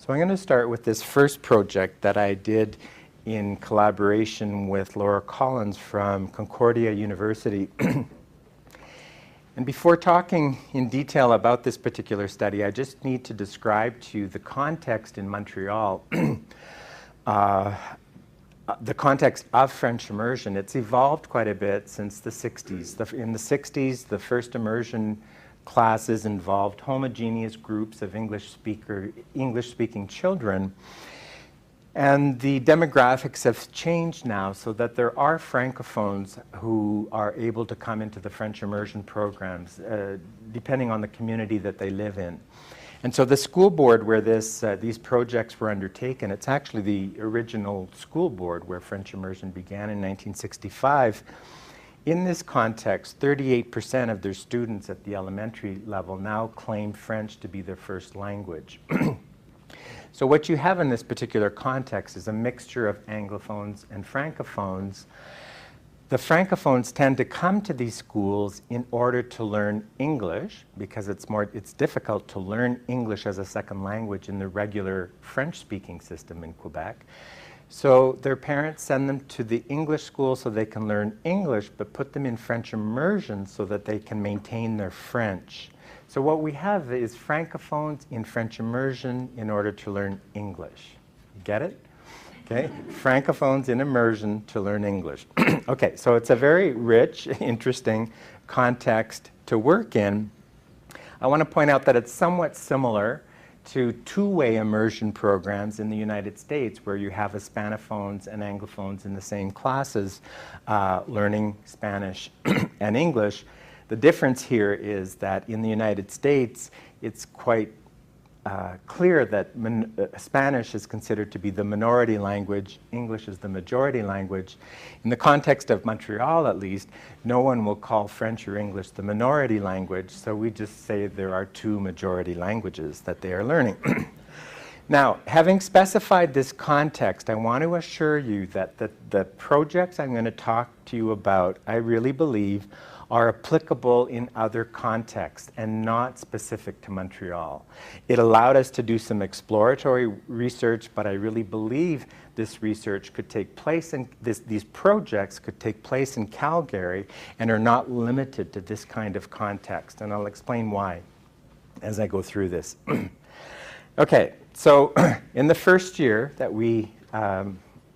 So I'm going to start with this first project that I did in collaboration with Laura Collins from Concordia University. And before talking in detail about this particular study, I just need to describe to you the context in Montreal, the context of French immersion. It's evolved quite a bit since the 60s. In the 60s, the first immersion classes involved homogeneous groups of English-speaking children. And the demographics have changed now so that there are Francophones who are able to come into the French immersion programs, depending on the community that they live in. And so the school board where these projects were undertaken, it's actually the original school board where French immersion began in 1965. In this context, 38% of their students at the elementary level now claim French to be their first language. So what you have in this particular context is a mixture of Anglophones and Francophones. The Francophones tend to come to these schools in order to learn English because it's difficult to learn English as a second language in the regular French-speaking system in Quebec. So their parents send them to the English school so they can learn English, but put them in French immersion so that they can maintain their French. So what we have is Francophones in French immersion in order to learn English. You get it? Okay, Francophones in immersion to learn English. Okay, so it's a very rich, interesting context to work in. I want to point out that it's somewhat similar to two-way immersion programs in the United States where you have Hispanophones and Anglophones in the same classes learning Spanish and English. The difference here is that in the United States, it's quite clear that Spanish is considered to be the minority language, English is the majority language. In the context of Montreal, at least, no one will call French or English the minority language, so we just say there are two majority languages that they are learning. Now, having specified this context, I want to assure you that the projects I'm going to talk to you about, I really believe, are applicable in other contexts and not specific to Montreal. It allowed us to do some exploratory research, but I really believe this research could take place in these projects could take place in Calgary and are not limited to this kind of context. And I'll explain why as I go through this. Okay, so in the first year that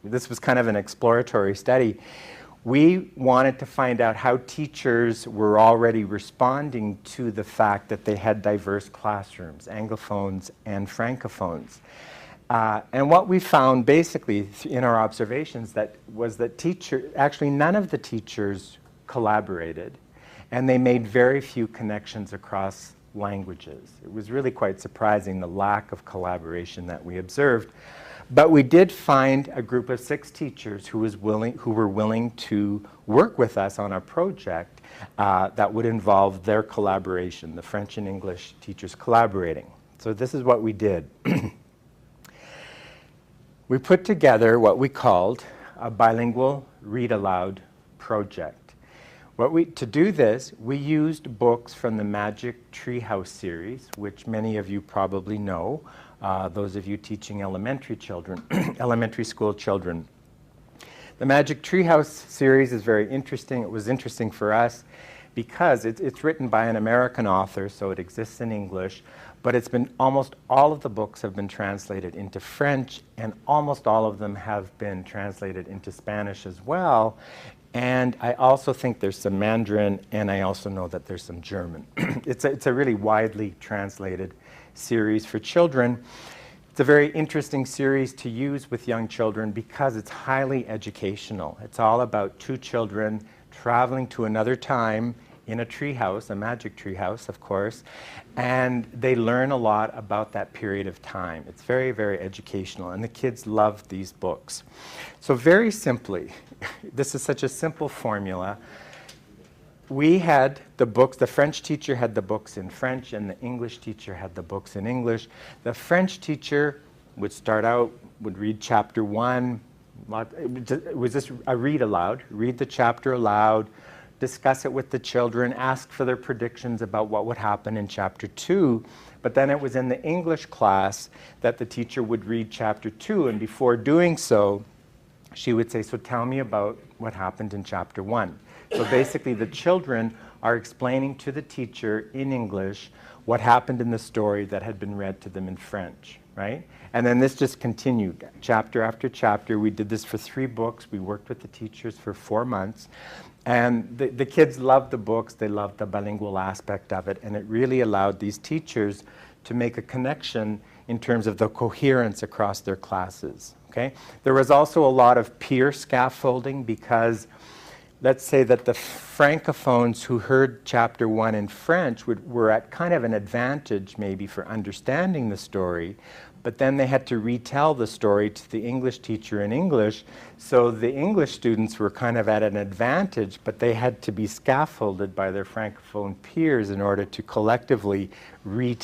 this was kind of an exploratory study, we wanted to find out how teachers were already responding to the fact that they had diverse classrooms, Anglophones and Francophones. And what we found basically in our observations was that actually none of the teachers collaborated, and they made very few connections across languages. It was really quite surprising, the lack of collaboration that we observed. But we did find a group of 6 teachers who were willing to work with us on a project that would involve their collaboration, the French and English teachers collaborating. So this is what we did. We put together what we called a bilingual read-aloud project. To do this, we used books from the Magic Treehouse series, which many of you probably know, those of you teaching elementary school children. The Magic Treehouse series is very interesting. It was interesting for us because it's written by an American author, so it exists in English, but almost all of the books have been translated into French, and almost all of them have been translated into Spanish as well. And I also think there's some Mandarin, and I also know that there's some German. It's a really widely translated series for children. It's a very interesting series to use with young children because it's highly educational. It's all about 2 children traveling to another time in a treehouse, a magic treehouse, of course, and they learn a lot about that period of time. It's very, very educational, and the kids love these books. So very simply, this is such a simple formula. We had the books, the French teacher had the books in French, and the English teacher had the books in English. The French teacher would start out, would read chapter 1. It was just a read aloud, read the chapter aloud, discuss it with the children, ask for their predictions about what would happen in chapter 2. But then it was in the English class that the teacher would read chapter 2, and before doing so, she would say, so tell me about what happened in chapter 1. So basically the children are explaining to the teacher in English what happened in the story that had been read to them in French, right? And then this just continued, chapter after chapter. We did this for 3 books. We worked with the teachers for 4 months. And the kids loved the books. They loved the bilingual aspect of it. And it really allowed these teachers to make a connection in terms of the coherence across their classes, okay? There was also a lot of peer scaffolding because let's say that the francophones who heard chapter 1 in French were at kind of an advantage maybe for understanding the story, but then they had to retell the story to the English teacher in English, so the English students were kind of at an advantage, but they had to be scaffolded by their francophone peers in order to collectively retell